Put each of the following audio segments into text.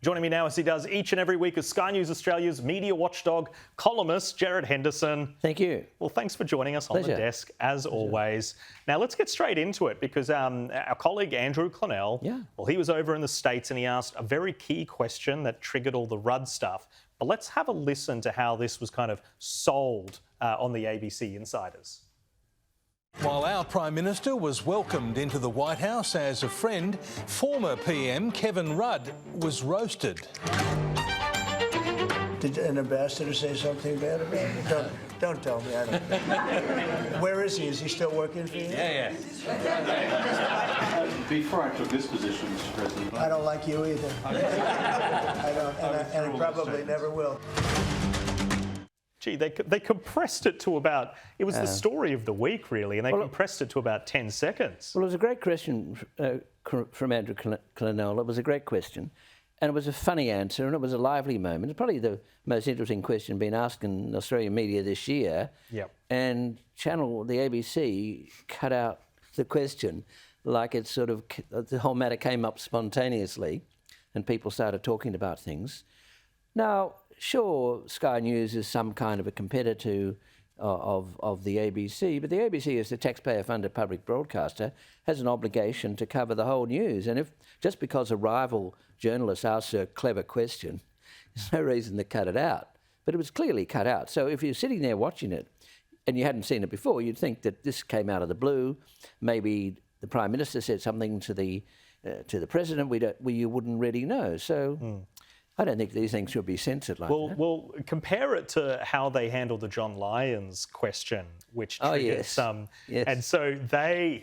Joining me now, as he does each and every week, is Sky News Australia's media watchdog, columnist Gerard Henderson. Thank you. Well, thanks for joining us on the desk, as always. Now, let's get straight into it, because our colleague Andrew Clennell, well, he was over in the States and he asked a very key question that triggered all the Rudd stuff. But let's have a listen to how this was kind of sold on the ABC Insiders. While our Prime Minister was welcomed into the White House as a friend, former PM Kevin Rudd was roasted. Did an ambassador say something bad about it? Don't tell me. I don't. Where is he? Is he still working for you? Yeah. Before I took this position, Mr. President, I don't like you either. I don't, and I probably never will. Gee, they compressed it to about, it was the story of the week, really, and they compressed it to about 10 seconds. Well, it was a great question from Andrew Clennell. It was a great question, and it was a funny answer, and it was a lively moment. It's probably the most interesting question being asked in Australian media this year. Yep. And the ABC, cut out the question like it sort of, the whole matter came up spontaneously, and people started talking about things. Now, sure, Sky News is some kind of a competitor of the ABC, but the ABC, as the taxpayer-funded public broadcaster, has an obligation to cover the whole news. And if just because a rival journalist asks a clever question, there's no reason to cut it out. But it was clearly cut out. So if you're sitting there watching it and you hadn't seen it before, you'd think that this came out of the blue. Maybe the Prime Minister said something to the President you wouldn't really know. So. I don't think these things should be censored like that. Well, compare it to how they handled the John Lyons question, which triggered some. Yes. And so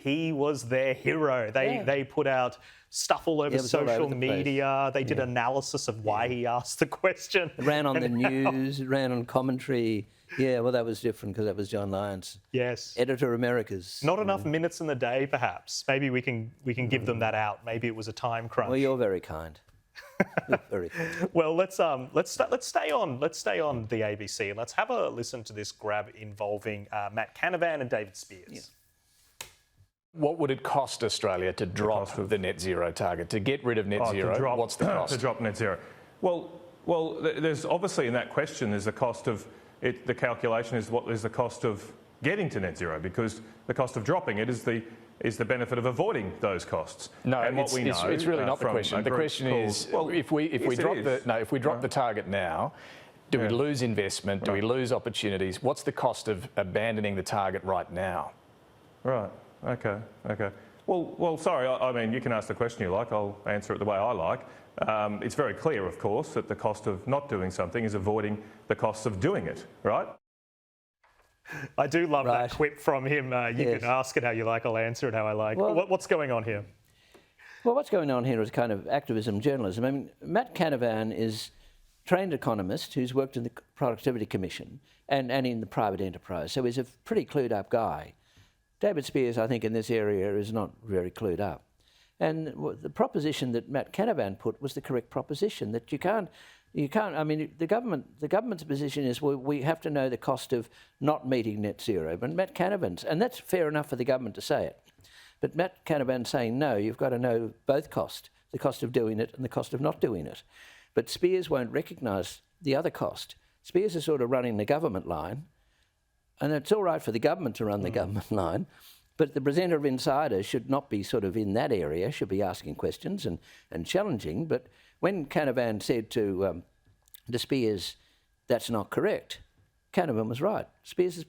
he was their hero. They put out stuff all over social media. They did analysis of why he asked the question. It ran on the news, it ran on commentary. Yeah, well, that was different because that was John Lyons. Yes. Editor Americas. Not enough minutes in the day, perhaps. Maybe we can give them that out. Maybe it was a time crunch. Well, you're very kind. Very good. Well, let's stay on the ABC and let's have a listen to this grab involving Matt Canavan and David Speers. Yeah. What would it cost Australia to drop the net zero target, to get rid of net zero? What's the cost? To drop net zero. Well, there's obviously in that question there's the cost of it. The calculation is what is the cost of getting to net zero, because the cost of dropping it is the benefit of avoiding those costs. No, and what we know, it's really not the question. The question is, if we drop the target now, do we lose investment? Do we lose opportunities? What's the cost of abandoning the target right now? Right. Okay. Well. Sorry. I mean, you can ask the question you like. I'll answer it the way I like. It's very clear, of course, that the cost of not doing something is avoiding the costs of doing it. Right. I do love that quip from him. You can ask it how you like, I'll answer it how I like. Well, what's going on here? Well, what's going on here is kind of activism journalism. I mean, Matt Canavan is a trained economist who's worked in the Productivity Commission and in the private enterprise, so he's a pretty clued up guy. David Speers, I think, in this area is not very clued up. And the proposition that Matt Canavan put was the correct proposition, that you can't, I mean, the government's position is we have to know the cost of not meeting net zero. But Matt Canavan's, and that's fair enough for the government to say it. But Matt Canavan's saying, no, you've got to know both costs, the cost of doing it and the cost of not doing it. But Speers won't recognise the other cost. Speers is sort of running the government line, and it's all right for the government to run the government line, but the presenter of Insiders should not be sort of in that area, should be asking questions and challenging. But when Canavan said to Speers, that's not correct, Canavan was right. Speers'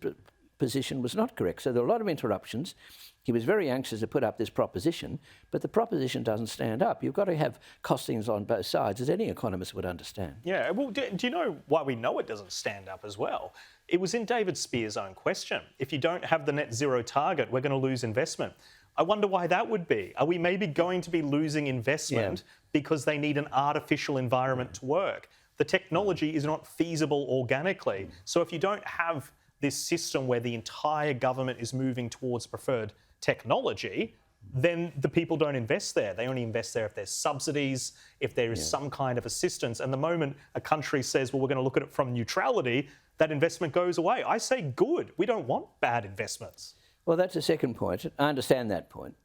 position was not correct. So there were a lot of interruptions. He was very anxious to put up this proposition, but the proposition doesn't stand up. You've got to have costings on both sides, as any economist would understand. Yeah, well, do you know why we know it doesn't stand up as well? It was in David Speers' own question. If you don't have the net zero target, we're going to lose investment. I wonder why that would be. Are we maybe going to be losing investment because they need an artificial environment to work? The technology is not feasible organically. So if you don't have this system where the entire government is moving towards preferred technology, then the people don't invest there. They only invest there if there's subsidies, if there is some kind of assistance. And the moment a country says, well, we're going to look at it from neutrality, that investment goes away. I say good. We don't want bad investments. Well, that's the second point. I understand that point.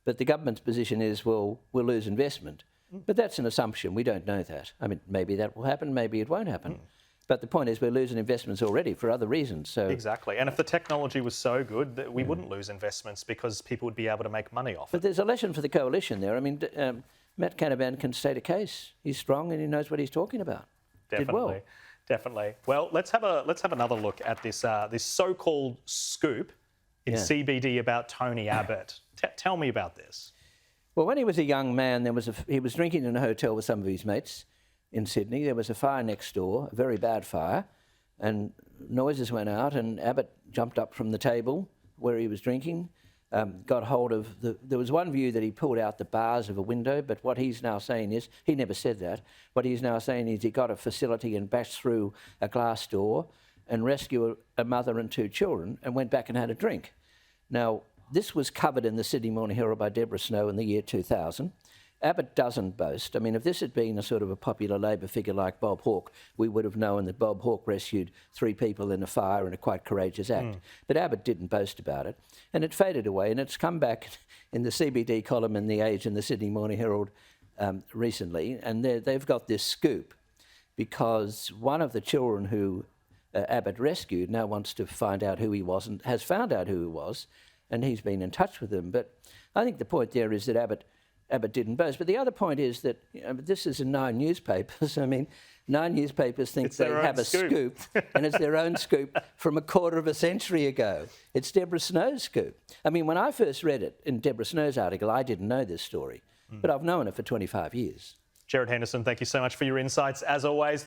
But the government's position is, well, we'll lose investment. But that's an assumption. We don't know that. I mean, maybe that will happen, maybe it won't happen. But the point is we're losing investments already for other reasons. So Exactly. And if the technology was so good, that we wouldn't lose investments because people would be able to make money off But it. there's a lesson for the coalition there. I mean, Matt Canavan can state a case. He's strong and he knows what he's talking about. Did well. Definitely. Well, let's have another look at this this so-called scoop in CBD about Tony Abbott. Tell me about this. Well, when he was a young man, he was drinking in a hotel with some of his mates in Sydney. There was a fire next door, a very bad fire, and noises went out, and Abbott jumped up from the table where he was drinking, got hold of there was one view that he pulled out the bars of a window, but what he's now saying is, he never said that, what he's now saying is he got a facility and bashed through a glass door and rescued a mother and 2 children and went back and had a drink. Now, this was covered in the Sydney Morning Herald by Deborah Snow in the year 2000. Abbott doesn't boast. I mean, if this had been a sort of a popular Labor figure like Bob Hawke, we would have known that Bob Hawke rescued 3 people in a fire in a quite courageous act. But Abbott didn't boast about it. And it faded away, and it's come back in the CBD column in The Age and the Sydney Morning Herald recently. And they've got this scoop because one of the children who Abbott rescued now wants to find out who he was and has found out who he was, and he's been in touch with them. But I think the point there is that Abbott didn't boast. But the other point is that this is in 9 newspapers. I mean, 9 newspapers think they have a scoop, and it's their own scoop from a quarter of a century ago. It's Deborah Snow's scoop. I mean, when I first read it in Deborah Snow's article, I didn't know this story, but I've known it for 25 years. Gerard Henderson, thank you so much for your insights, as always.